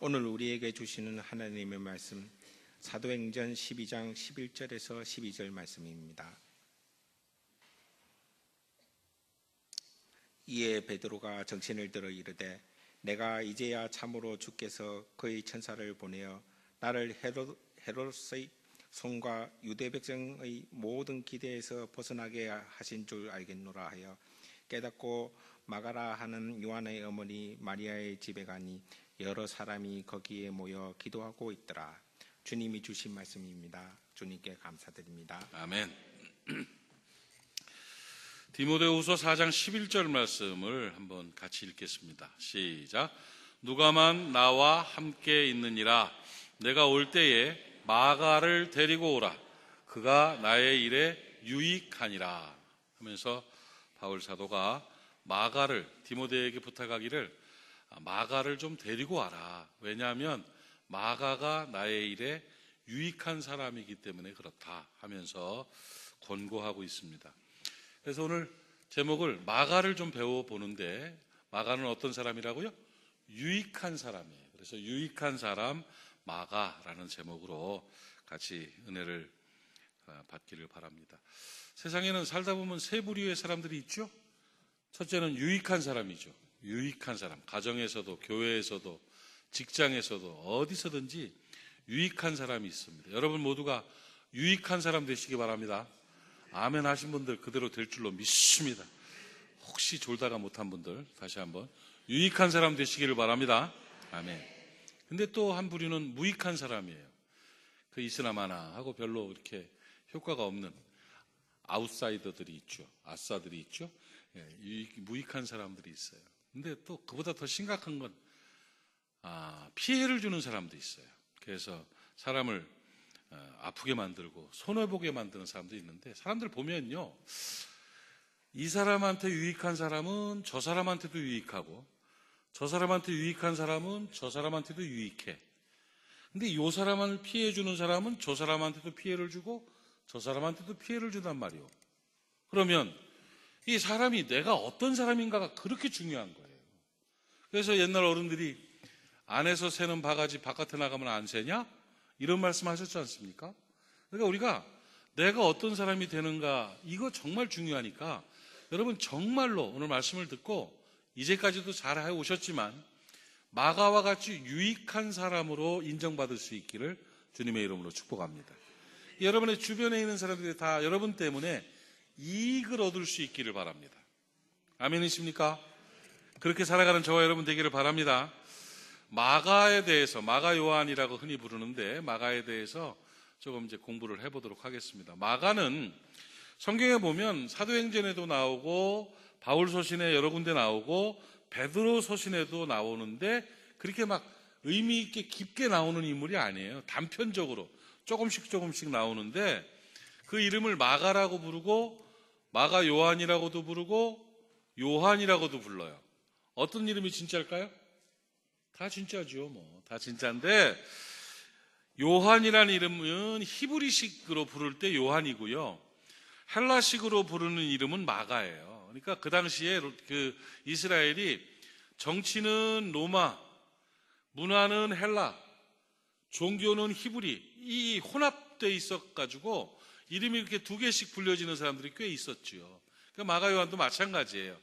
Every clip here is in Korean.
오늘 우리에게 주시는 하나님의 말씀, 사도행전 12장 11절에서 12절 말씀입니다. 이에 베드로가 정신을 들어 이르되 내가 이제야 참으로 주께서 그의 천사를 보내어 나를 헤롯의 손과 유대 백성의 모든 기대에서 벗어나게 하신 줄 알겠노라 하여 깨닫고 마가라 하는 요한의 어머니 마리아의 집에 가니 여러 사람이 거기에 모여 기도하고 있더라. 주님이 주신 말씀입니다. 주님께 감사드립니다. 아멘. 디모데후서 4장 11절 말씀을 한번 같이 읽겠습니다. 시작. 누가만 나와 함께 있느니라. 내가 올 때에 마가를 데리고 오라. 그가 나의 일에 유익하니라. 하면서 바울 사도가 마가를 디모데에게 부탁하기를 마가를 좀 데리고 와라. 왜냐하면 마가가 나의 일에 유익한 사람이기 때문에 그렇다 하면서 권고하고 있습니다. 그래서 오늘 제목을 마가를 좀 배워보는데, 마가는 어떤 사람이라고요? 유익한 사람이에요. 그래서 유익한 사람 마가라는 제목으로 같이 은혜를 받기를 바랍니다. 세상에는 살다 보면 세 부류의 사람들이 있죠. 첫째는 유익한 사람이죠. 유익한 사람, 가정에서도 교회에서도 직장에서도 어디서든지 유익한 사람이 있습니다. 여러분 모두가 유익한 사람 되시기 바랍니다. 아멘 하신 분들 그대로 될 줄로 믿습니다. 혹시 졸다가 못한 분들 다시 한번 유익한 사람 되시기를 바랍니다. 아멘. 근데 또 한 부류는 무익한 사람이에요. 그 있으나마나 하고 별로 이렇게 효과가 없는 아웃사이더들이 있죠. 아싸들이 있죠. 무익한 사람들이 있어요. 근데 또 그보다 더 심각한 건 피해를 주는 사람도 있어요. 그래서 사람을 아프게 만들고 손해보게 만드는 사람도 있는데, 사람들 보면요, 이 사람한테 유익한 사람은 저 사람한테도 유익하고 저 사람한테 유익한 사람은 저 사람한테도 유익해. 근데 이 사람을 피해 주는 사람은 저 사람한테도 피해를 주고 저 사람한테도 피해를 준단 말이에요. 그러면 이 사람이 내가 어떤 사람인가가 그렇게 중요한 거예요. 그래서 옛날 어른들이 안에서 새는 바가지 바깥에 나가면 안 새냐? 이런 말씀 하셨지 않습니까? 그러니까 우리가 내가 어떤 사람이 되는가, 이거 정말 중요하니까 여러분 정말로 오늘 말씀을 듣고 이제까지도 잘 해오셨지만 마가와 같이 유익한 사람으로 인정받을 수 있기를 주님의 이름으로 축복합니다. 여러분의 주변에 있는 사람들이 다 여러분 때문에 이익을 얻을 수 있기를 바랍니다. 아멘이십니까? 그렇게 살아가는 저와 여러분 되기를 바랍니다. 마가에 대해서, 마가 요한이라고 흔히 부르는데, 마가에 대해서 조금 이제 공부를 해보도록 하겠습니다. 마가는 성경에 보면 사도행전에도 나오고 바울 서신에 여러 군데 나오고 베드로 서신에도 나오는데 그렇게 막 의미 있게 깊게 나오는 인물이 아니에요. 단편적으로 조금씩 나오는데, 그 이름을 마가라고 부르고 마가 요한이라고도 부르고 요한이라고도 불러요. 어떤 이름이 진짜일까요? 다 진짜죠. 다 진짜인데, 요한이라는 이름은 히브리식으로 부를 때 요한이고요, 헬라식으로 부르는 이름은 마가예요. 그러니까 그 당시에 그 이스라엘이 정치는 로마, 문화는 헬라, 종교는 히브리, 이 혼합되어 있어가지고 이름이 이렇게 두 개씩 불려지는 사람들이 꽤 있었죠. 그러니까 마가 요한도 마찬가지예요.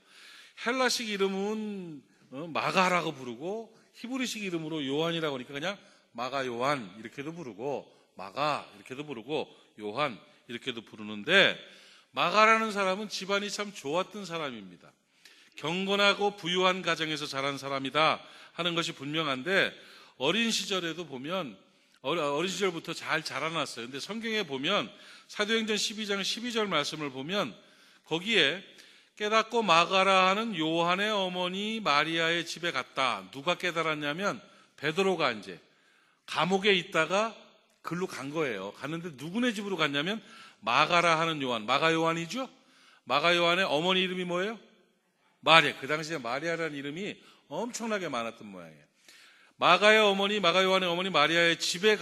헬라식 이름은 마가라고 부르고 히브리식 이름으로 요한이라고 하니까 그냥 마가 요한 이렇게도 부르고 마가 이렇게도 부르고 요한 이렇게도 부르는데, 마가라는 사람은 집안이 참 좋았던 사람입니다. 경건하고 부유한 가정에서 자란 사람이다 하는 것이 분명한데, 어린 시절에도 보면 어린 시절부터 잘 자라났어요. 근데 성경에 보면 사도행전 12장 12절 말씀을 보면 거기에 깨닫고 마가라 하는 요한의 어머니 마리아의 집에 갔다. 누가 깨달았냐면 베드로가 이제 감옥에 있다가 글로 간 거예요. 갔는데 누구네 집으로 갔냐면 마가라 하는 요한, 마가 요한이죠. 마가 요한의 어머니 이름이 뭐예요? 마리아. 그 당시에 마리아라는 이름이 엄청나게 많았던 모양이에요. 마가 요한의 어머니 마리아의 집에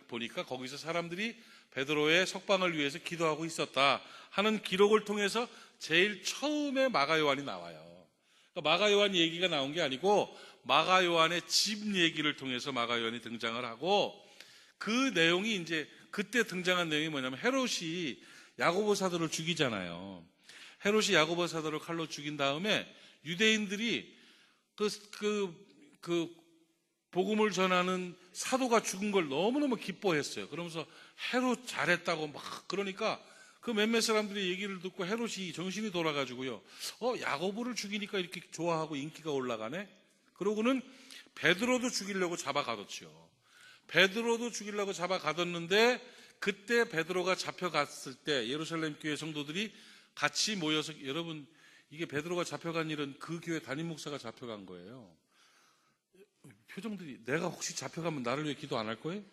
보니까 거기서 사람들이 베드로의 석방을 위해서 기도하고 있었다 하는 기록을 통해서 제일 처음에 마가 요한이 나와요. 그러니까 마가 요한 얘기가 나온 게 아니고 마가 요한의 집 얘기를 통해서 마가 요한이 등장을 하고, 그 내용이 이제 그때 등장한 내용이 뭐냐면 헤롯이 야고보 사도를 죽이잖아요. 헤롯이 야고보 사도를 칼로 죽인 다음에 유대인들이 그 복음을 전하는 사도가 죽은 걸 너무너무 기뻐했어요. 그러면서 헤롯 잘했다고 막 그러니까 그 몇몇 사람들이 얘기를 듣고 헤롯이 정신이 돌아가지고요. 야고보를 죽이니까 이렇게 좋아하고 인기가 올라가네? 그러고는 베드로도 죽이려고 잡아가뒀죠. 베드로도 죽이려고 잡아가뒀는데 그때 베드로가 잡혀갔을 때 예루살렘 교회 성도들이 같이 모여서, 여러분 이게 베드로가 잡혀간 일은 그 교회 담임 목사가 잡혀간 거예요. 표정들이, 내가 혹시 잡혀가면 나를 위해 기도 안 할 거예요?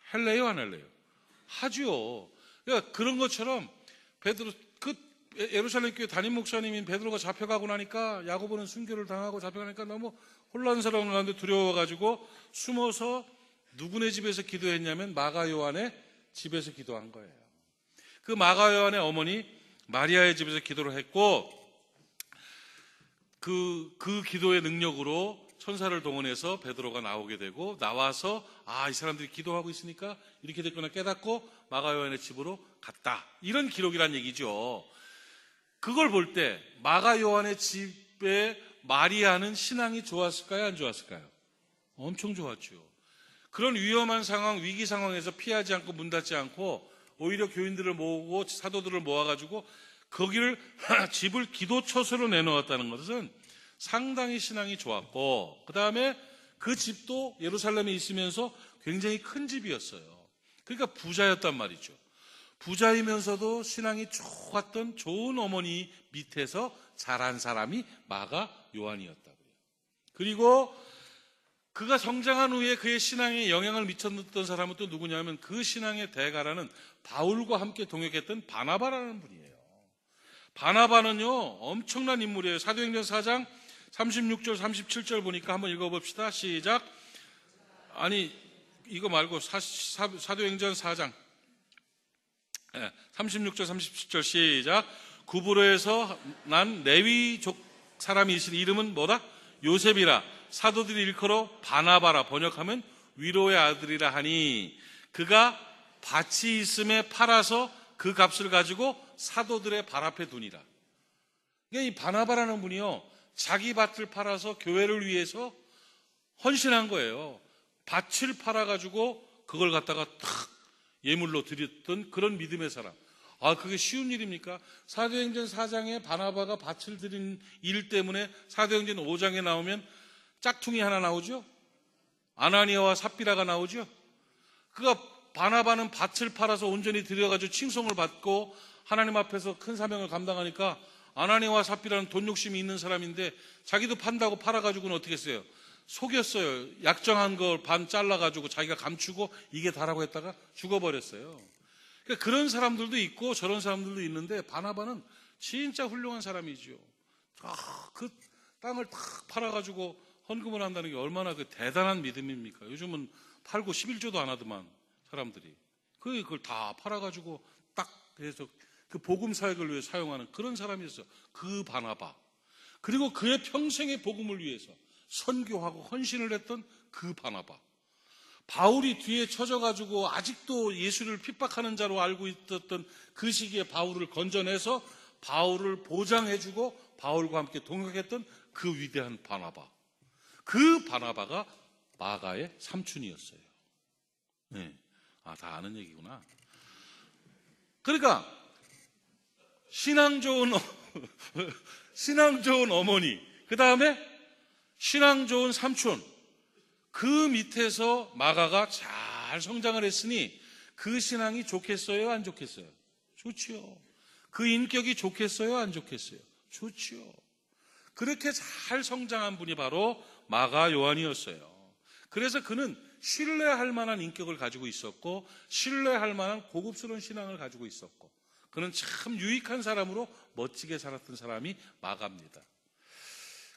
할래요, 안 할래요? 하죠. 그러니까 그런 것처럼 베드로, 예루살렘 교회 담임 목사님인 베드로가 잡혀가고 나니까 야고보는 순교를 당하고 잡혀가니까 너무 혼란스러운 가운데 두려워가지고 숨어서 누구네 집에서 기도했냐면 마가 요한의 집에서 기도한 거예요. 그 마가 요한의 어머니 마리아의 집에서 기도를 했고, 그 기도의 능력으로 천사를 동원해서 베드로가 나오게 되고, 나와서 이 사람들이 기도하고 있으니까 이렇게 됐구나 깨닫고 마가 요한의 집으로 갔다, 이런 기록이란 얘기죠. 그걸 볼 때 마가 요한의 집에 마리아는 신앙이 좋았을까요, 안 좋았을까요? 엄청 좋았죠. 그런 위험한 상황, 위기 상황에서 피하지 않고 문 닫지 않고 오히려 교인들을 모으고 사도들을 모아가지고 거기를 집을 기도처소로 내놓았다는 것은 상당히 신앙이 좋았고, 그 다음에 그 집도 예루살렘에 있으면서 굉장히 큰 집이었어요. 그러니까 부자였단 말이죠. 부자이면서도 신앙이 좋았던 좋은 어머니 밑에서 자란 사람이 마가 요한이었다고요. 그리고 그가 성장한 후에 그의 신앙에 영향을 미쳤던 사람은 또 누구냐면 그 신앙의 대가라는 바울과 함께 동역했던 바나바라는 분이에요. 바나바는요 엄청난 인물이에요. 사도행전 4장 36절 37절 보니까 한번 읽어봅시다. 시작. 아니 이거 말고 사도행전 4장 36절 37절 시작. 구브로에서 난 레위족 사람이 있으니 이름은 뭐다? 요셉이라. 사도들이 일컬어 바나바라, 번역하면 위로의 아들이라 하니 그가 밭이 있음에 팔아서 그 값을 가지고 사도들의 발 앞에 두니라. 그러니까 이 바나바라는 분이요 자기 밭을 팔아서 교회를 위해서 헌신한 거예요. 밭을 팔아가지고 그걸 갖다가 탁 예물로 드렸던 그런 믿음의 사람. 그게 쉬운 일입니까? 사도행전 4장에 바나바가 밭을 드린 일 때문에 사도행전 5장에 나오면 짝퉁이 하나 나오죠? 아나니아와 삽비라가 나오죠? 그가 바나바는 밭을 팔아서 온전히 드려가지고 칭송을 받고 하나님 앞에서 큰 사명을 감당하니까 아나니아와 삽비라는 돈 욕심이 있는 사람인데 자기도 판다고 팔아가지고는 어떻게 했어요? 속였어요. 약정한 걸 반 잘라가지고 자기가 감추고 이게 다라고 했다가 죽어버렸어요. 그러니까 그런 사람들도 있고 저런 사람들도 있는데 바나바는 진짜 훌륭한 사람이죠. 그 땅을 탁 팔아가지고 헌금을 한다는 게 얼마나 그 대단한 믿음입니까? 요즘은 팔고 11조도 안 하더만 사람들이. 그걸 다 팔아가지고 딱 해서 그 복음 사역을 위해 사용하는 그런 사람이었어요. 그 바나바. 그리고 그의 평생의 복음을 위해서 선교하고 헌신을 했던 그 바나바. 바울이 뒤에 쳐져가지고 아직도 예수를 핍박하는 자로 알고 있었던 그 시기에 바울을 건져내서 바울을 보장해주고 바울과 함께 동역했던 그 위대한 바나바. 그 바나바가 마가의 삼촌이었어요. 네. 다 아는 얘기구나. 그러니까 신앙 좋은 어머니, 그 다음에 신앙 좋은 삼촌, 그 밑에서 마가가 잘 성장을 했으니 그 신앙이 좋겠어요, 안 좋겠어요? 좋지요. 그 인격이 좋겠어요, 안 좋겠어요? 좋지요. 그렇게 잘 성장한 분이 바로 마가 요한이었어요. 그래서 그는 신뢰할 만한 인격을 가지고 있었고 신뢰할 만한 고급스러운 신앙을 가지고 있었고 그는 참 유익한 사람으로 멋지게 살았던 사람이 마가입니다.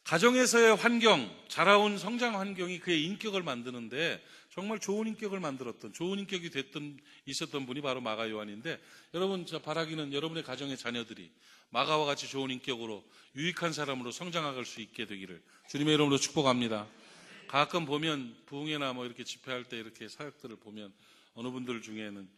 가정에서의 환경, 자라온 성장 환경이 그의 인격을 만드는데 정말 좋은 인격을 만들었던, 좋은 인격이 있었던 분이 바로 마가 요한인데, 여러분, 저 바라기는 여러분의 가정의 자녀들이 마가와 같이 좋은 인격으로 유익한 사람으로 성장할 수 있게 되기를 주님의 이름으로 축복합니다. 가끔 보면 부흥회나 뭐 이렇게 집회할 때 이렇게 사역들을 보면 어느 분들 중에는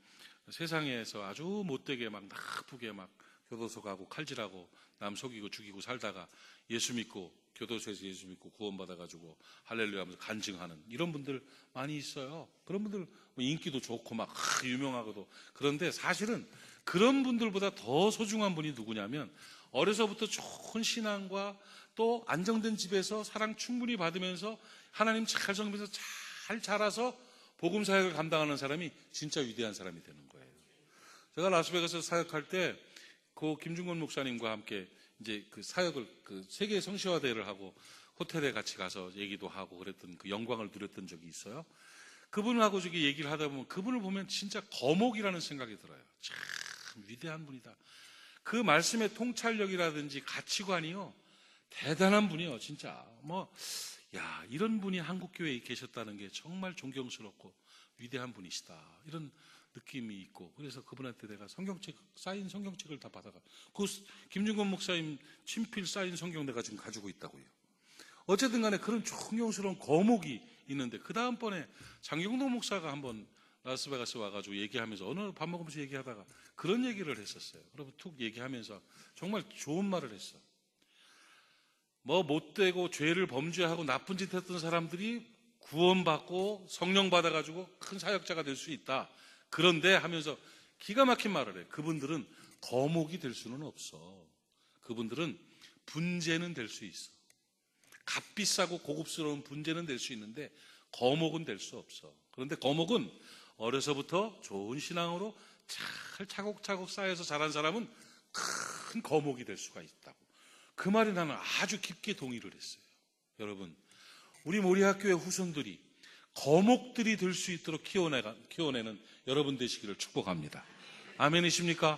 세상에서 아주 못되게 막 나쁘게 막 교도소 가고 칼질하고 남 속이고 죽이고 살다가 예수 믿고 교도소에서 예수 믿고 구원받아가지고 할렐루야 하면서 간증하는 이런 분들 많이 있어요. 그런 분들 뭐 인기도 좋고 막 유명하고도. 그런데 사실은 그런 분들보다 더 소중한 분이 누구냐면, 어려서부터 좋은 신앙과 또 안정된 집에서 사랑 충분히 받으면서 하나님 잘 섬기면서 잘 자라서 복음 사역을 감당하는 사람이 진짜 위대한 사람이 되는 거예요. 제가 라스베가스에서 사역할 때 그 김중건 목사님과 함께 이제 그 사역을, 그 세계 성시화 대회를 하고 호텔에 같이 가서 얘기도 하고 그랬던 그 영광을 누렸던 적이 있어요. 그분하고 저기 얘기를 하다 보면 그분을 보면 진짜 거목이라는 생각이 들어요. 참 위대한 분이다. 그 말씀의 통찰력이라든지 가치관이요, 대단한 분이요. 진짜 이런 분이 한국교회에 계셨다는 게 정말 존경스럽고 위대한 분이시다, 이런 느낌이 있고, 그래서 그분한테 내가 사인 성경책을 다 받아가, 그 김중건 목사님 친필 사인 성경 내가 지금 가지고 있다고요. 어쨌든 간에 그런 존경스러운 거목이 있는데, 그 다음번에 장경동 목사가 한번 라스베가스 와가지고 얘기하면서 어느 밥 먹으면서 얘기하다가 그런 얘기를 했었어요. 그러면 툭 얘기하면서 정말 좋은 말을 했어. 못되고 죄를 범죄하고 나쁜 짓 했던 사람들이 구원받고 성령 받아가지고 큰 사역자가 될 수 있다. 그런데 하면서 기가 막힌 말을 해. 그분들은 거목이 될 수는 없어. 그분들은 분재는 될 수 있어. 값비싸고 고급스러운 분재는 될 수 있는데 거목은 될 수 없어. 그런데 거목은 어려서부터 좋은 신앙으로 잘 차곡차곡 쌓여서 자란 사람은 큰 거목이 될 수가 있다고. 그 말에 나는 아주 깊게 동의를 했어요. 여러분, 우리 모리학교의 후손들이 거목들이 될 수 있도록 키워내는 여러분 되시기를 축복합니다. 아멘이십니까?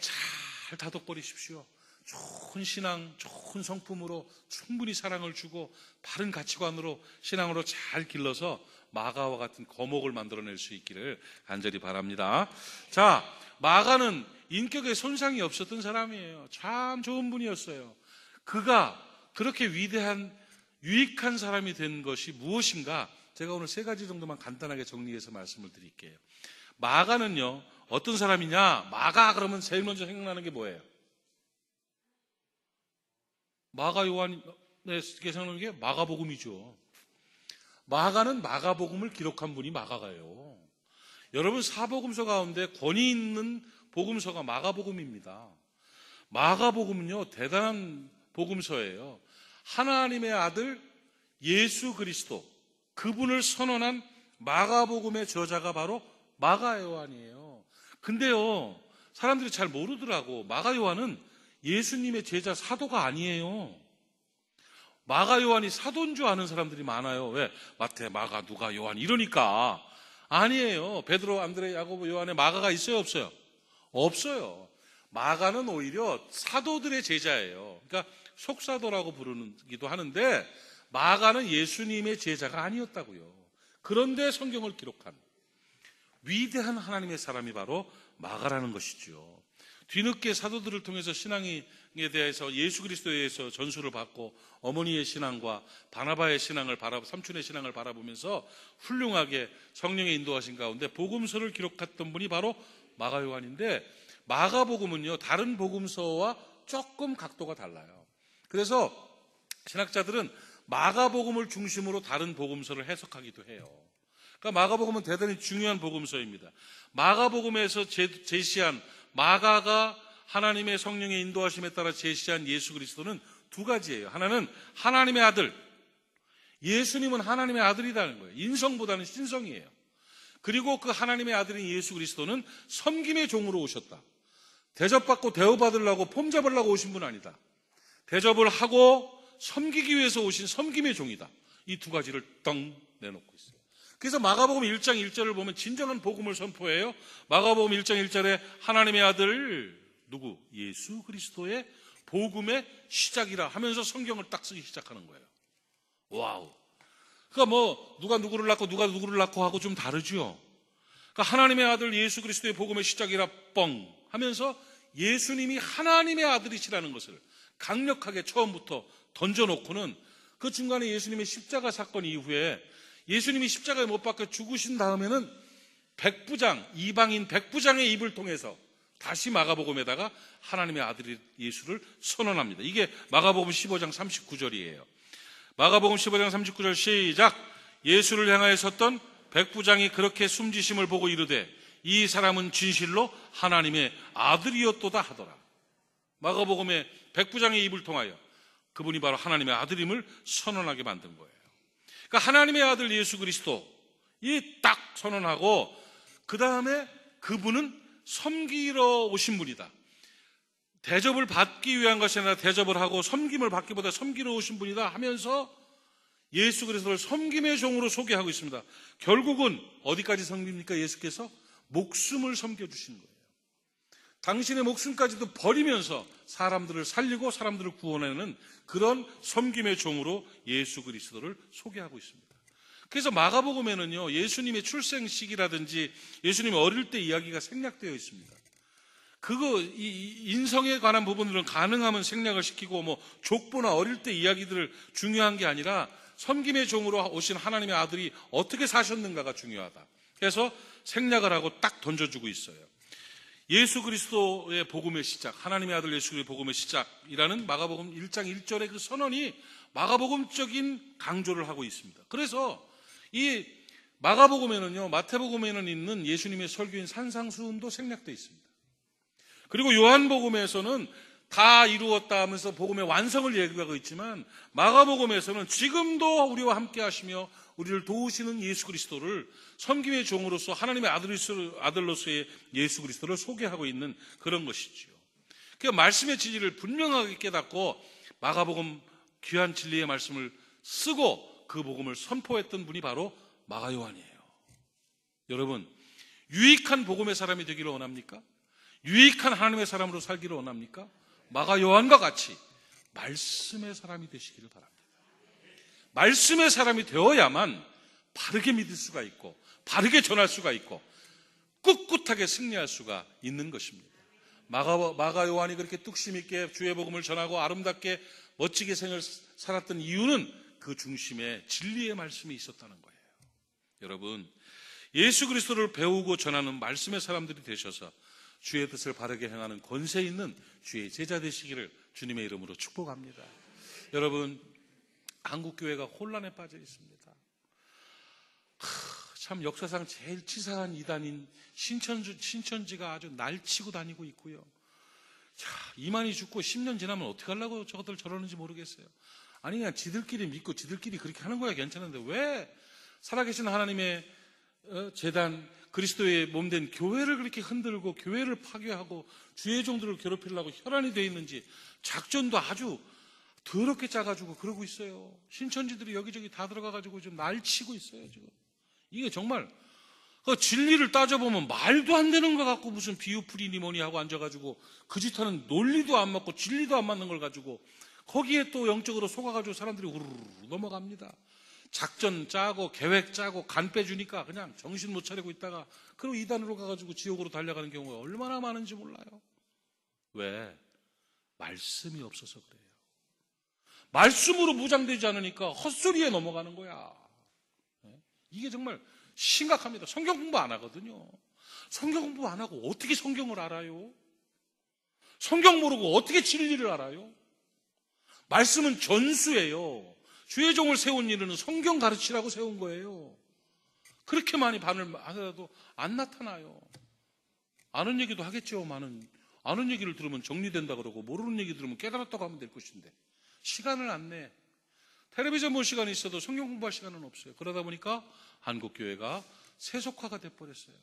잘 다독거리십시오. 좋은 신앙, 좋은 성품으로 충분히 사랑을 주고 바른 가치관으로 신앙으로 잘 길러서 마가와 같은 거목을 만들어낼 수 있기를 간절히 바랍니다. 자, 마가는 인격에 손상이 없었던 사람이에요. 참 좋은 분이었어요. 그가 그렇게 위대한 유익한 사람이 된 것이 무엇인가? 제가 오늘 3가지 정도만 간단하게 정리해서 말씀을 드릴게요. 마가는요, 어떤 사람이냐? 마가 그러면 제일 먼저 생각나는 게 뭐예요? 마가 요한에게 생각나는 게 마가복음이죠. 마가는 마가복음을 기록한 분이 마가가요. 여러분, 사복음서 가운데 권위 있는 복음서가 마가복음입니다. 마가복음은요, 대단한 복음서예요. 하나님의 아들 예수 그리스도, 그분을 선언한 마가복음의 저자가 바로 마가 요한이에요. 근데요, 사람들이 잘 모르더라고. 마가 요한은 예수님의 제자 사도가 아니에요. 마가 요한이 사도인 줄 아는 사람들이 많아요. 왜? 마태, 마가, 누가, 요한 이러니까. 아니에요. 베드로, 안드레, 야고보, 요한에 마가가 있어요, 없어요? 없어요. 마가는 오히려 사도들의 제자예요. 그러니까 속사도라고 부르기도 하는데, 마가는 예수님의 제자가 아니었다고요. 그런데 성경을 기록한 위대한 하나님의 사람이 바로 마가라는 것이죠. 뒤늦게 사도들을 통해서 신앙에 대해서, 예수 그리스도에 대해서 전수를 받고 어머니의 신앙과 바나바의 신앙을 삼촌의 신앙을 바라보면서 훌륭하게 성령의 인도하신 가운데 복음서를 기록했던 분이 바로 마가 요한인데, 마가복음은요, 다른 복음서와 조금 각도가 달라요. 그래서 신학자들은 마가복음을 중심으로 다른 복음서를 해석하기도 해요. 그러니까 마가복음은 대단히 중요한 복음서입니다. 마가복음에서 제시한, 마가가 하나님의 성령의 인도하심에 따라 제시한 예수 그리스도는 2가지예요. 하나는 하나님의 아들, 예수님은 하나님의 아들이라는 거예요. 인성보다는 신성이에요. 그리고 그 하나님의 아들인 예수 그리스도는 섬김의 종으로 오셨다. 대접받고 대우받으려고 폼 잡으려고 오신 분 아니다. 대접을 하고 섬기기 위해서 오신 섬김의 종이다. 이 2가지를 덩 내놓고 있어요. 그래서 마가복음 1장 1절을 보면 진정한 복음을 선포해요. 마가복음 1장 1절에 하나님의 아들, 누구? 예수 그리스도의 복음의 시작이라 하면서 성경을 딱 쓰기 시작하는 거예요. 와우. 그러니까 뭐 누가 누구를 낳고 누가 누구를 낳고 하고 좀 다르죠. 그러니까 하나님의 아들 예수 그리스도의 복음의 시작이라 뻥 하면서 예수님이 하나님의 아들이시라는 것을 강력하게 처음부터 던져놓고는 그 중간에 예수님의 십자가 사건 이후에 예수님이 십자가에 못 박혀 죽으신 다음에는 백부장, 이방인 백부장의 입을 통해서 다시 마가복음에다가 하나님의 아들 예수를 선언합니다. 이게 마가복음 15장 39절이에요. 마가복음 15장 39절 시작. 예수를 향하여 섰던 백부장이 그렇게 숨지심을 보고 이르되 이 사람은 진실로 하나님의 아들이었도다 하더라. 마가복음의 백부장의 입을 통하여 그분이 바로 하나님의 아들임을 선언하게 만든 거예요. 그러니까 하나님의 아들 예수 그리스도 이 딱 선언하고 그 다음에 그분은 섬기러 오신 분이다. 대접을 받기 위한 것이 아니라 대접을 하고 섬김을 받기보다 섬기러 오신 분이다 하면서 예수 그리스도를 섬김의 종으로 소개하고 있습니다. 결국은 어디까지 섬깁니까? 예수께서 목숨을 섬겨주신 거예요. 당신의 목숨까지도 버리면서 사람들을 살리고 사람들을 구원하는 그런 섬김의 종으로 예수 그리스도를 소개하고 있습니다. 그래서 마가복음에는요, 예수님의 출생시기라든지 예수님이 어릴 때 이야기가 생략되어 있습니다. 이 인성에 관한 부분들은 가능하면 생략을 시키고 뭐 족보나 어릴 때 이야기들을 중요한 게 아니라 섬김의 종으로 오신 하나님의 아들이 어떻게 사셨는가가 중요하다. 그래서 생략을 하고 딱 던져주고 있어요. 예수 그리스도의 복음의 시작, 하나님의 아들 예수 그리스도의 복음의 시작이라는 마가복음 1장 1절의 그 선언이 마가복음적인 강조를 하고 있습니다. 그래서 이 마가복음에는요, 마태복음에는 있는 예수님의 설교인 산상수훈도 생략되어 있습니다. 그리고 요한복음에서는 다 이루었다 하면서 복음의 완성을 얘기하고 있지만 마가복음에서는 지금도 우리와 함께 하시며 우리를 도우시는 예수 그리스도를 섬김의 종으로서 하나님의 아들로서의 예수 그리스도를 소개하고 있는 그런 것이죠. 그 말씀의 진리를 분명하게 깨닫고 마가복음 귀한 진리의 말씀을 쓰고 그 복음을 선포했던 분이 바로 마가요한이에요. 여러분, 유익한 복음의 사람이 되기를 원합니까? 유익한 하나님의 사람으로 살기를 원합니까? 마가요한과 같이 말씀의 사람이 되시기를 바랍니다. 말씀의 사람이 되어야만 바르게 믿을 수가 있고 바르게 전할 수가 있고 꿋꿋하게 승리할 수가 있는 것입니다. 마가요한이 그렇게 뚝심 있게 주의 복음을 전하고 아름답게 멋지게 생을 살았던 이유는 그 중심에 진리의 말씀이 있었다는 거예요. 여러분, 예수 그리스도를 배우고 전하는 말씀의 사람들이 되셔서 주의 뜻을 바르게 행하는 권세 있는 주의 제자 되시기를 주님의 이름으로 축복합니다. 여러분, 한국교회가 혼란에 빠져 있습니다. 참 역사상 제일 치사한 이단인 신천지가 아주 날치고 다니고 있고요. 자, 이만희 죽고 10년 지나면 어떻게 하려고 저것들 저러는지 모르겠어요. 아니, 그냥 지들끼리 믿고 지들끼리 그렇게 하는 거야 괜찮은데 왜 살아계신 하나님의 재단 그리스도의 몸된 교회를 그렇게 흔들고 교회를 파괴하고 주의 종들을 괴롭히려고 혈안이 되어 있는지 작전도 아주 더럽게 짜가지고 그러고 있어요. 신천지들이 여기저기 다 들어가가지고 좀 날치고 있어요 지금. 이게 정말 진리를 따져보면 말도 안 되는 거 갖고 무슨 비유풀이니 뭐니 하고 앉아가지고 그 짓 하는 논리도 안 맞고 진리도 안 맞는 걸 가지고 거기에 또 영적으로 속아가지고 사람들이 우르르 넘어갑니다. 작전 짜고 계획 짜고 간 빼주니까 그냥 정신 못 차리고 있다가 그리고 이단으로 가가지고 지옥으로 달려가는 경우가 얼마나 많은지 몰라요. 왜? 말씀이 없어서 그래요. 말씀으로 무장되지 않으니까 헛소리에 넘어가는 거야. 이게 정말 심각합니다. 성경 공부 안 하거든요. 성경 공부 안 하고 어떻게 성경을 알아요? 성경 모르고 어떻게 진리를 알아요? 말씀은 전수예요. 주의 종을 세운 일은 성경 가르치라고 세운 거예요. 그렇게 많이 반을 하더라도 안 나타나요. 아는 얘기도 하겠죠. 아는 얘기를 들으면 정리된다 그러고 모르는 얘기 들으면 깨달았다고 하면 될 것인데 시간을 안 내. 텔레비전 볼 시간이 있어도 성경 공부할 시간은 없어요. 그러다 보니까 한국교회가 세속화가 돼버렸어요.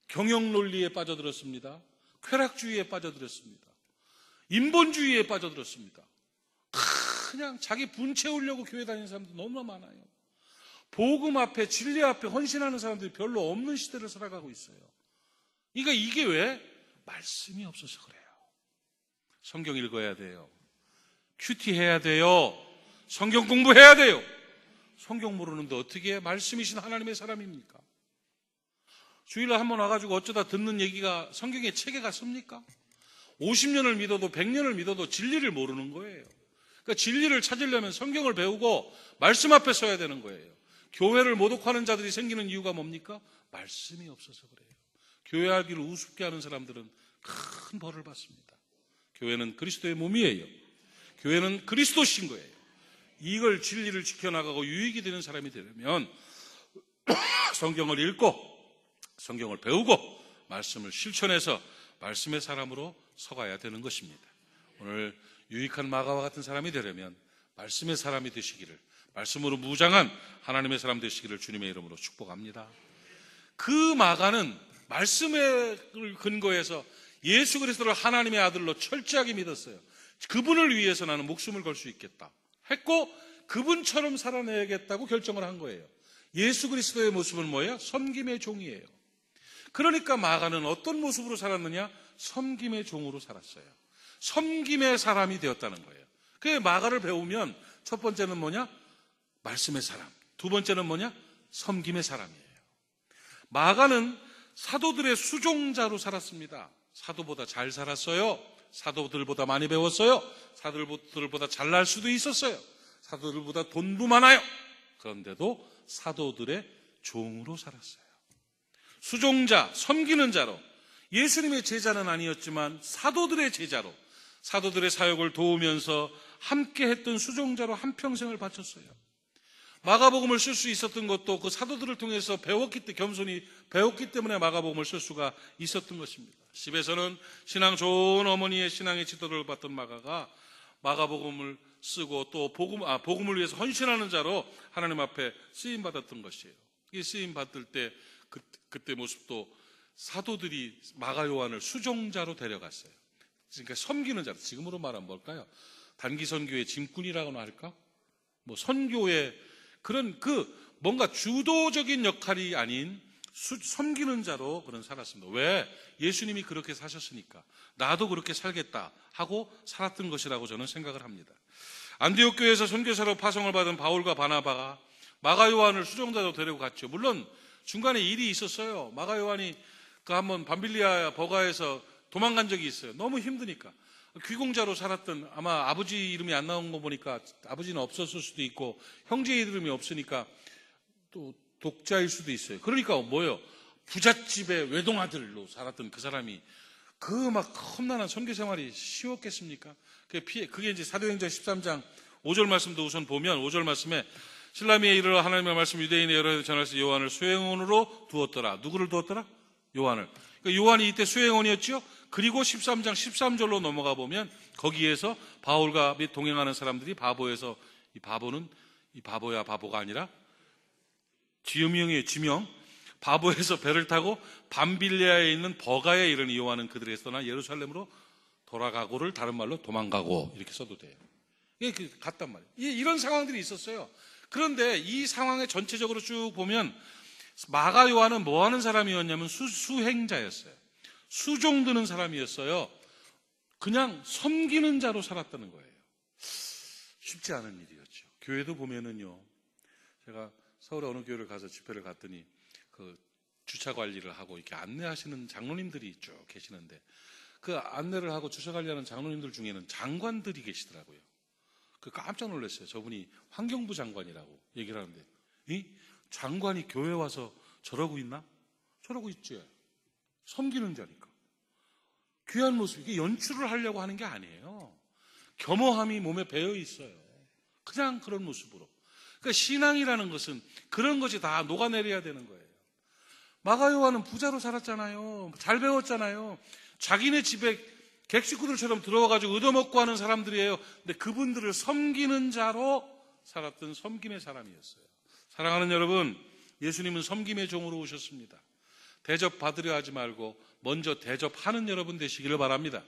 경영 논리에 빠져들었습니다. 쾌락주의에 빠져들었습니다. 인본주의에 빠져들었습니다. 그냥 자기 분 채우려고 교회 다니는 사람들 너무나 많아요. 복음 앞에 진리 앞에 헌신하는 사람들이 별로 없는 시대를 살아가고 있어요. 그러니까 이게 왜? 말씀이 없어서 그래요. 성경 읽어야 돼요. 큐티 해야 돼요. 성경 공부해야 돼요. 성경 모르는데 어떻게 말씀이신 하나님의 사람입니까? 주일날 한번 와가지고 어쩌다 듣는 얘기가 성경에 체계가 섭니까? 50년을 믿어도 100년을 믿어도 진리를 모르는 거예요. 그러니까 진리를 찾으려면 성경을 배우고 말씀 앞에 서야 되는 거예요. 교회를 모독하는 자들이 생기는 이유가 뭡니까? 말씀이 없어서 그래요. 교회 하기를 우습게 하는 사람들은 큰 벌을 받습니다. 교회는 그리스도의 몸이에요. 교회는 그리스도신 거예요. 이걸 진리를 지켜나가고 유익이 되는 사람이 되려면 성경을 읽고 성경을 배우고 말씀을 실천해서 말씀의 사람으로 서가야 되는 것입니다. 오늘 유익한 마가와 같은 사람이 되려면 말씀의 사람이 되시기를, 말씀으로 무장한 하나님의 사람 되시기를 주님의 이름으로 축복합니다. 그 마가는 말씀에 근거해서 예수 그리스도를 하나님의 아들로 철저하게 믿었어요. 그분을 위해서 나는 목숨을 걸 수 있겠다 했고 그분처럼 살아내야겠다고 결정을 한 거예요. 예수 그리스도의 모습은 뭐예요? 섬김의 종이에요. 그러니까 마가는 어떤 모습으로 살았느냐? 섬김의 종으로 살았어요. 섬김의 사람이 되었다는 거예요. 그 마가를 배우면 첫 번째는 뭐냐? 말씀의 사람. 두 번째는 뭐냐? 섬김의 사람이에요. 마가는 사도들의 수종자로 살았습니다. 사도보다 잘 살았어요. 사도들보다 많이 배웠어요. 사도들보다 잘날 수도 있었어요. 사도들보다 돈도 많아요. 그런데도 사도들의 종으로 살았어요. 수종자, 섬기는 자로, 예수님의 제자는 아니었지만 사도들의 제자로, 사도들의 사역을 도우면서 함께 했던 수종자로 한평생을 바쳤어요. 마가복음을 쓸 수 있었던 것도 그 사도들을 통해서 겸손히 배웠기 때문에 마가복음을 쓸 수가 있었던 것입니다. 집에서는 신앙 좋은 어머니의 신앙의 지도를 받던 마가가 마가복음을 쓰고 또 복음을 위해서 헌신하는 자로 하나님 앞에 쓰임 받았던 것이에요. 이 쓰임 받을 때 그때 모습도 사도들이 마가 요한을 수종자로 데려갔어요. 그러니까 섬기는 자, 지금으로 말하면 뭘까요? 단기 선교의 짐꾼이라고나 할까? 뭐 선교의 그런 뭔가 주도적인 역할이 아닌 섬기는 자로 그런 살았습니다. 왜? 예수님이 그렇게 사셨으니까 나도 그렇게 살겠다 하고 살았던 것이라고 저는 생각을 합니다. 안디옥 교회에서 선교사로 파송을 받은 바울과 바나바가 마가 요한을 수종자로 데리고 갔죠. 물론 중간에 일이 있었어요. 마가 요한이 한번 밤빌리아 버가에서 도망간 적이 있어요. 너무 힘드니까. 귀공자로 살았던, 아마 아버지 이름이 안 나온 거 보니까 아버지는 없었을 수도 있고 형제 이름이 없으니까 또 독자일 수도 있어요. 그러니까 뭐예요? 부잣집의 외동아들로 살았던 그 사람이 그 막 험난한 선교 생활이 쉬웠겠습니까? 그게 이제 사도행전 13장 5절 말씀도 우선 보면 5절 말씀에 실라미에 이르러 하나님의 말씀 유대인의 여러 전할수 요한을 수행원으로 두었더라. 누구를 두었더라? 요한을. 그러니까 요한이 이때 수행원이었죠. 그리고 13장 13절로 넘어가 보면 거기에서 바울과 및 동행하는 사람들이 바보에서, 이 바보는 이 바보야 바보가 아니라 지명이에요. 지명. 바보에서 배를 타고 밤빌리아에 있는 버가에 이르는 요한은 그들에서 떠나 예루살렘으로 돌아가고를 다른 말로 도망가고 이렇게 써도 돼요. 이게 같단 말이에요. 이런 상황들이 있었어요. 그런데 이 상황에 전체적으로 쭉 보면 마가 요한은 뭐 하는 사람이었냐면 수행자였어요. 수종 드는 사람이었어요. 그냥 섬기는 자로 살았다는 거예요. 쉽지 않은 일이었죠. 교회도 보면은요, 제가 서울에 어느 교회를 가서 집회를 갔더니 그 주차 관리를 하고 이렇게 안내하시는 장로님들이 쭉 계시는데 그 안내를 하고 주차 관리하는 장로님들 중에는 장관들이 계시더라고요. 깜짝 놀랐어요. 저분이 환경부 장관이라고 얘기를 하는데, 이 장관이 교회 와서 저러고 있나? 저러고 있지. 섬기는 자니까. 귀한 모습, 이게 연출을 하려고 하는 게 아니에요. 겸허함이 몸에 배어 있어요. 그냥 그런 모습으로. 그러니까 신앙이라는 것은 그런 것이 다 녹아내려야 되는 거예요. 마가 요한은 부자로 살았잖아요. 잘 배웠잖아요. 자기네 집에 객식구들처럼 들어와가지고 얻어먹고 하는 사람들이에요. 근데 그분들을 섬기는 자로 살았던 섬김의 사람이었어요. 사랑하는 여러분, 예수님은 섬김의 종으로 오셨습니다. 대접 받으려 하지 말고 먼저 대접하는 여러분 되시기를 바랍니다.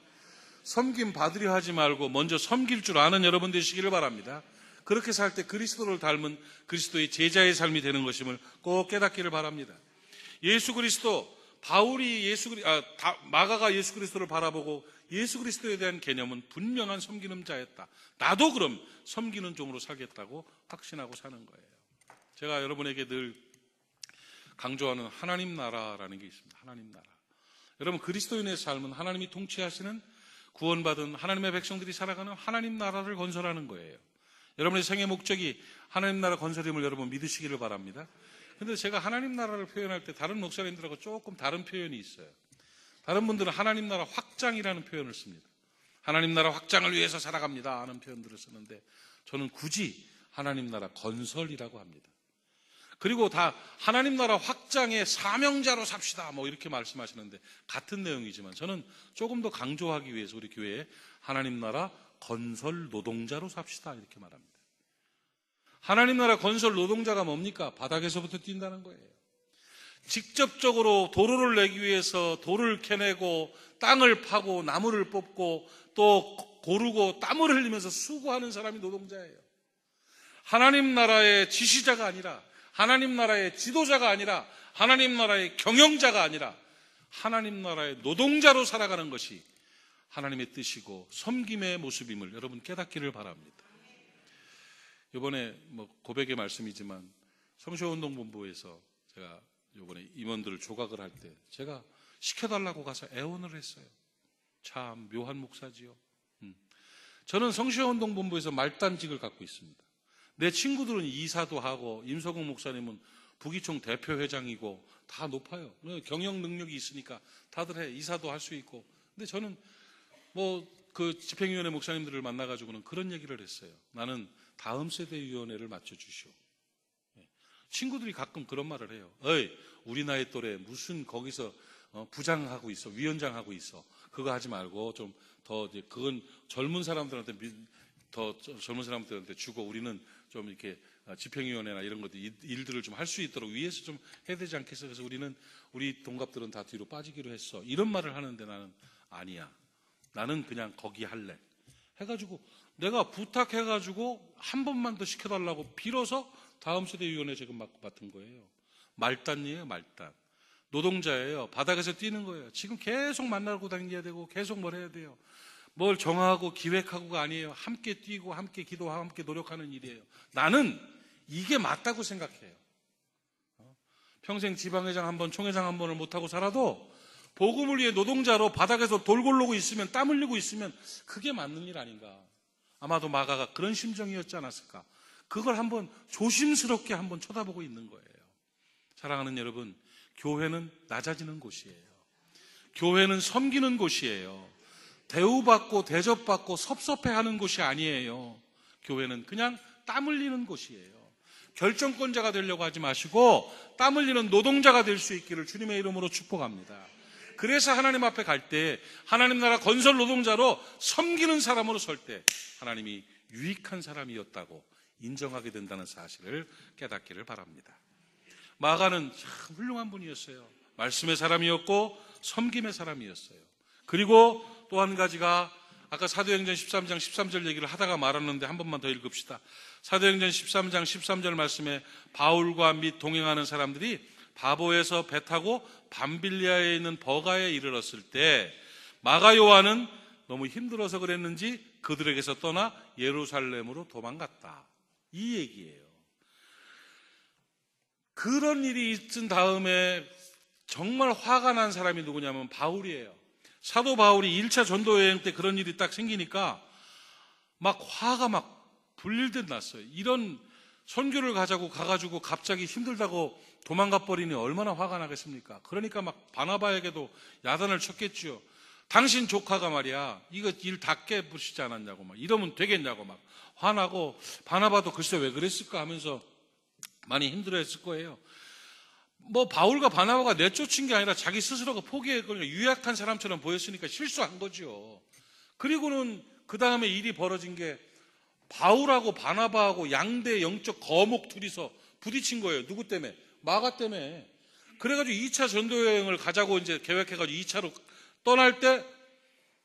섬김 받으려 하지 말고 먼저 섬길 줄 아는 여러분 되시기를 바랍니다. 그렇게 살 때 그리스도를 닮은 그리스도의 제자의 삶이 되는 것임을 꼭 깨닫기를 바랍니다. 예수 그리스도 마가가 예수 그리스도를 바라보고 예수 그리스도에 대한 개념은 분명한 섬기는 자였다. 나도 그럼 섬기는 종으로 살겠다고 확신하고 사는 거예요. 제가 여러분에게 늘 강조하는 하나님 나라라는 게 있습니다. 하나님 나라. 여러분, 그리스도인의 삶은 하나님이 통치하시는 구원받은 하나님의 백성들이 살아가는 하나님 나라를 건설하는 거예요. 여러분의 생애 목적이 하나님 나라 건설임을 여러분 믿으시기를 바랍니다. 그런데 제가 하나님 나라를 표현할 때 다른 목사님들하고 조금 다른 표현이 있어요. 다른 분들은 하나님 나라 확장이라는 표현을 씁니다. 하나님 나라 확장을 위해서 살아갑니다 하는 표현들을 쓰는데, 저는 굳이 하나님 나라 건설이라고 합니다. 그리고 다 하나님 나라 확장의 사명자로 삽시다 뭐 이렇게 말씀하시는데 같은 내용이지만, 저는 조금 더 강조하기 위해서 우리 교회에 하나님 나라 건설 노동자로 삽시다 이렇게 말합니다. 하나님 나라 건설 노동자가 뭡니까? 바닥에서부터 뛴다는 거예요. 직접적으로 도로를 내기 위해서 돌을 캐내고 땅을 파고 나무를 뽑고 또 고르고 땀을 흘리면서 수고하는 사람이 노동자예요. 하나님 나라의 지시자가 아니라, 하나님 나라의 지도자가 아니라, 하나님 나라의 경영자가 아니라 하나님 나라의 노동자로 살아가는 것이 하나님의 뜻이고 섬김의 모습임을 여러분 깨닫기를 바랍니다. 이번에 고백의 말씀이지만 성쇼운동본부에서 제가 이번에 임원들을 조각을 할 때 제가 시켜달라고 가서 애원을 했어요. 참 묘한 목사지요. 저는 성쇼운동본부에서 말단직을 갖고 있습니다. 내 친구들은 이사도 하고 임석웅 목사님은 부기총 대표회장이고 다 높아요. 경영 능력이 있으니까 다들 해. 이사도 할 수 있고. 근데 저는 그 집행위원회 목사님들을 만나가지고는 그런 얘기를 했어요. 나는 다음 세대 위원회를 맡겨주시오. 친구들이 가끔 그런 말을 해요. 어이, 우리 나이 또래 무슨 거기서 부장하고 있어, 위원장하고 있어. 그거 하지 말고 좀 더 그건 젊은 사람들한테 주고 우리는 좀 이렇게 집행위원회나 이런 것들 일들을 좀 할 수 있도록 위에서 좀 해야 되지 않겠어? 그래서 우리 동갑들은 다 뒤로 빠지기로 했어. 이런 말을 하는데 나는 아니야. 나는 그냥 거기 할래. 해가지고 내가 부탁해가지고 한 번만 더 시켜달라고 빌어서 다음 세대 위원회 지금 맡은 거예요. 말단이에요, 말단. 노동자예요. 바닥에서 뛰는 거예요. 지금 계속 만나고 다녀야 되고 계속 뭘 해야 돼요. 뭘 정하고 기획하고가 아니에요. 함께 뛰고 함께 기도하고 함께 노력하는 일이에요. 나는 이게 맞다고 생각해요. 평생 지방회장 한 번, 총회장 한 번을 못하고 살아도 복음을 위해 노동자로 바닥에서 돌고르고 있으면, 땀 흘리고 있으면 그게 맞는 일 아닌가. 아마도 마가가 그런 심정이었지 않았을까. 그걸 한번 조심스럽게 한번 쳐다보고 있는 거예요. 사랑하는 여러분, 교회는 낮아지는 곳이에요. 교회는 섬기는 곳이에요. 대우받고 대접받고 섭섭해하는 곳이 아니에요. 교회는 그냥 땀 흘리는 곳이에요. 결정권자가 되려고 하지 마시고 땀 흘리는 노동자가 될 수 있기를 주님의 이름으로 축복합니다. 그래서 하나님 앞에 갈 때 하나님 나라 건설 노동자로 섬기는 사람으로 설 때 하나님이 유익한 사람이었다고 인정하게 된다는 사실을 깨닫기를 바랍니다. 마가는 참 훌륭한 분이었어요. 말씀의 사람이었고 섬김의 사람이었어요. 그리고 또 한 가지가 아까 사도행전 13장 13절 얘기를 하다가 말았는데 한 번만 더 읽읍시다. 사도행전 13장 13절 말씀에 바울과 및 동행하는 사람들이 바보에서 배 타고 밤빌리아에 있는 버가에 이르렀을 때 마가 요한은 너무 힘들어서 그랬는지 그들에게서 떠나 예루살렘으로 도망갔다. 이 얘기예요. 그런 일이 있은 다음에 정말 화가 난 사람이 누구냐면 바울이에요. 사도 바울이 1차 전도 여행 때 그런 일이 딱 생기니까 막 화가 막 불릴듯 났어요. 이런 선교를 가가지고 갑자기 힘들다고 도망가 버리니 얼마나 화가 나겠습니까? 그러니까 막 바나바에게도 야단을 쳤겠지요. 당신 조카가 말이야 이거 일 다 깨부시지 않았냐고 막 이러면 되겠냐고 막 화나고, 바나바도 글쎄 왜 그랬을까 하면서 많이 힘들어했을 거예요. 바울과 바나바가 내쫓은 게 아니라 자기 스스로가 포기했거든요. 유약한 사람처럼 보였으니까 실수한 거죠. 그리고는 그 다음에 일이 벌어진 게 바울하고 바나바하고 양대 영적 거목 둘이서 부딪힌 거예요. 누구 때문에? 마가 때문에. 그래가지고 2차 전도여행을 가자고 이제 계획해가지고 2차로 떠날 때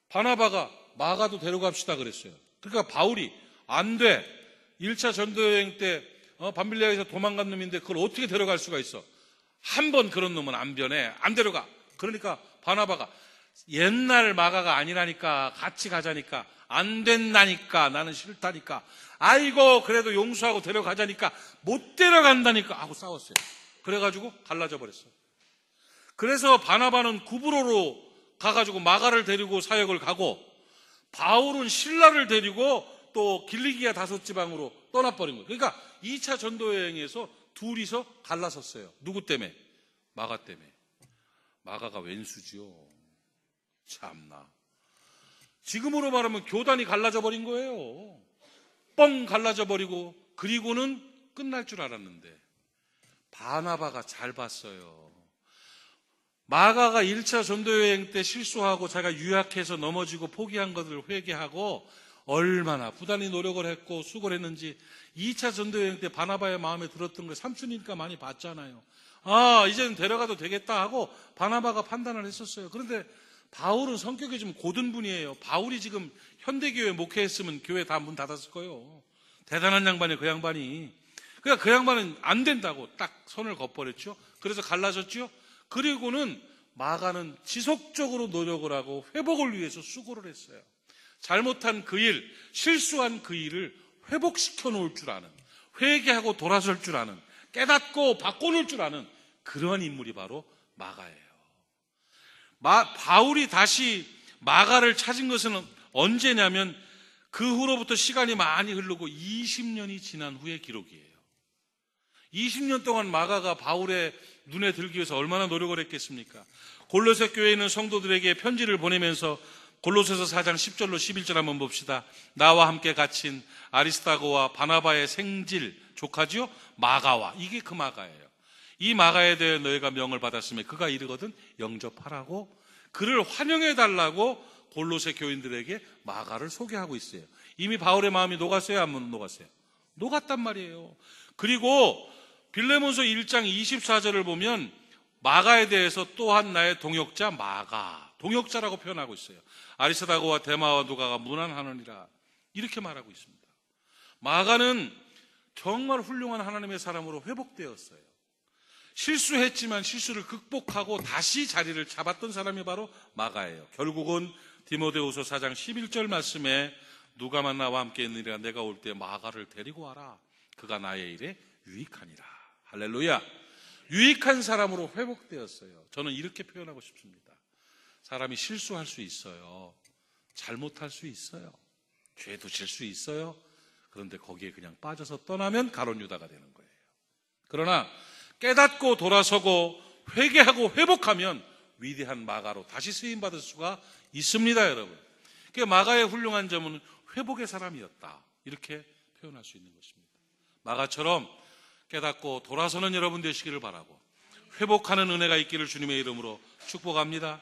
바나바가 마가도 데려갑시다 그랬어요. 그러니까 바울이 안 돼. 1차 전도여행 때 밤빌리아에서 도망간 놈인데 그걸 어떻게 데려갈 수가 있어? 한 번 그런 놈은 안 변해. 안 데려가. 그러니까 바나바가 옛날 마가가 아니라니까, 같이 가자니까, 안 된다니까, 나는 싫다니까, 아이고 그래도 용서하고 데려가자니까 못 데려간다니까 하고 싸웠어요. 그래가지고 갈라져 버렸어요. 그래서 바나바는 구브로로 가가지고 마가를 데리고 사역을 가고, 바울은 실라를 데리고 또 길리기아 다섯 지방으로 떠나버린 거예요. 그러니까 2차 전도여행에서 둘이서 갈라섰어요. 누구 때문에? 마가 때문에. 마가가 왼수지요. 참나. 지금으로 말하면 교단이 갈라져 버린 거예요. 뻥 갈라져 버리고, 그리고는 끝날 줄 알았는데 바나바가 잘 봤어요. 마가가 1차 전도여행 때 실수하고 자기가 유약해서 넘어지고 포기한 것을 회개하고 얼마나 부단히 노력을 했고 수고를 했는지 2차 전도여행 때 바나바의 마음에 들었던 걸 삼촌이니까 많이 봤잖아요. 아, 이제는 데려가도 되겠다 하고 바나바가 판단을 했었어요. 그런데 바울은 성격이 좀 고든 분이에요. 바울이 지금 현대교회 목회했으면 교회 다 문 닫았을 거예요. 대단한 양반이에요, 그 양반이. 그러니까 그 양반은 안 된다고 딱 손을 거버렸죠. 그래서 갈라졌죠. 그리고는 마가는 지속적으로 노력을 하고 회복을 위해서 수고를 했어요. 잘못한 그 일, 실수한 그 일을 회복시켜 놓을 줄 아는, 회개하고 돌아설 줄 아는, 깨닫고 바꿔놓을 줄 아는 그런 인물이 바로 마가예요. 바울이 다시 마가를 찾은 것은 언제냐면 그 후로부터 시간이 많이 흐르고 20년이 지난 후의 기록이에요. 20년 동안 마가가 바울의 눈에 들기 위해서 얼마나 노력을 했겠습니까? 골로새 교회에 있는 성도들에게 편지를 보내면서 골로새서 4장 10절로 11절 한번 봅시다. 나와 함께 갇힌 아리스타고와 바나바의 생질 조카지요? 마가와, 이게 그 마가예요. 이 마가에 대해 너희가 명을 받았으면 그가 이르거든 영접하라고, 그를 환영해달라고 골로새 교인들에게 마가를 소개하고 있어요. 이미 바울의 마음이 녹았어요? 안 녹았어요? 녹았단 말이에요. 그리고 빌레몬서 1장 24절을 보면 마가에 대해서 또한 나의 동역자 마가, 동역자라고 표현하고 있어요. 아리스다고와 데마와 누가가 문안하느니라, 이렇게 말하고 있습니다. 마가는 정말 훌륭한 하나님의 사람으로 회복되었어요. 실수했지만 실수를 극복하고 다시 자리를 잡았던 사람이 바로 마가예요. 결국은 디모데후서 4장 11절 말씀에 누가만 나와 함께 있느니라, 내가 올 때 마가를 데리고 와라, 그가 나의 일에 유익하니라. 할렐루야. 유익한 사람으로 회복되었어요. 저는 이렇게 표현하고 싶습니다. 사람이 실수할 수 있어요. 잘못할 수 있어요. 죄도 질 수 있어요. 그런데 거기에 그냥 빠져서 떠나면 가론 유다가 되는 거예요. 그러나 깨닫고 돌아서고 회개하고 회복하면 위대한 마가로 다시 쓰임받을 수가 있습니다, 여러분. 그러니까 마가의 훌륭한 점은 회복의 사람이었다, 이렇게 표현할 수 있는 것입니다. 마가처럼 깨닫고 돌아서는 여러분 되시기를 바라고, 회복하는 은혜가 있기를 주님의 이름으로 축복합니다.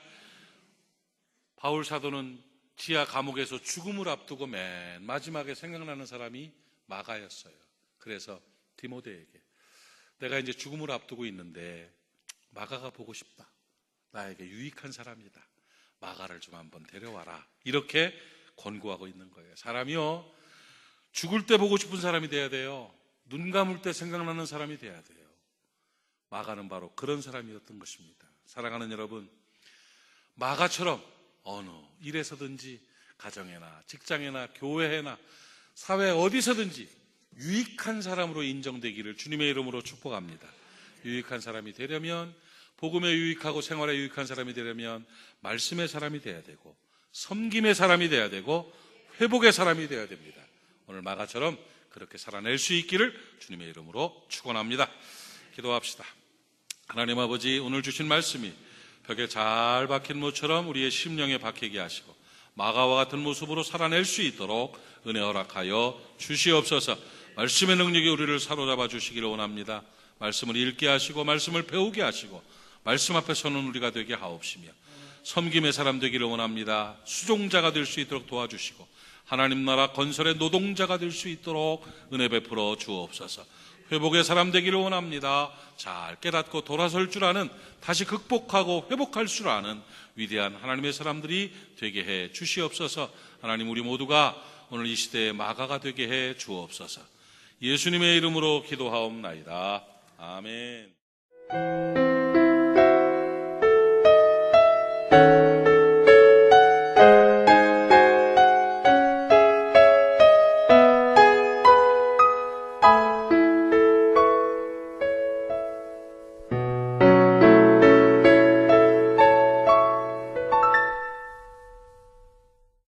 바울 사도는 지하 감옥에서 죽음을 앞두고 맨 마지막에 생각나는 사람이 마가였어요. 그래서 디모데에게 내가 이제 죽음을 앞두고 있는데 마가가 보고 싶다, 나에게 유익한 사람이다, 마가를 좀 한번 데려와라, 이렇게 권고하고 있는 거예요. 사람이요, 죽을 때 보고 싶은 사람이 돼야 돼요. 눈 감을 때 생각나는 사람이 돼야 돼요. 마가는 바로 그런 사람이었던 것입니다. 사랑하는 여러분, 마가처럼 어느 일에서든지, 가정에나 직장에나 교회에나 사회 어디서든지 유익한 사람으로 인정되기를 주님의 이름으로 축복합니다. 유익한 사람이 되려면, 복음에 유익하고 생활에 유익한 사람이 되려면 말씀의 사람이 돼야 되고, 섬김의 사람이 돼야 되고, 회복의 사람이 돼야 됩니다. 오늘 마가처럼 그렇게 살아낼 수 있기를 주님의 이름으로 축원합니다. 기도합시다. 하나님 아버지, 오늘 주신 말씀이 벽에 잘 박힌 모처럼 우리의 심령에 박히게 하시고 마가와 같은 모습으로 살아낼 수 있도록 은혜 허락하여 주시옵소서. 말씀의 능력이 우리를 사로잡아 주시기를 원합니다. 말씀을 읽게 하시고 말씀을 배우게 하시고 말씀 앞에 서는 우리가 되게 하옵시며, 섬김의 사람 되기를 원합니다. 수종자가 될 수 있도록 도와주시고 하나님 나라 건설의 노동자가 될 수 있도록 은혜 베풀어 주옵소서. 회복의 사람 되기를 원합니다. 잘 깨닫고 돌아설 줄 아는, 다시 극복하고 회복할 줄 아는 위대한 하나님의 사람들이 되게 해 주시옵소서. 하나님, 우리 모두가 오늘 이 시대의 마가가 되게 해 주옵소서. 예수님의 이름으로 기도하옵나이다. 아멘.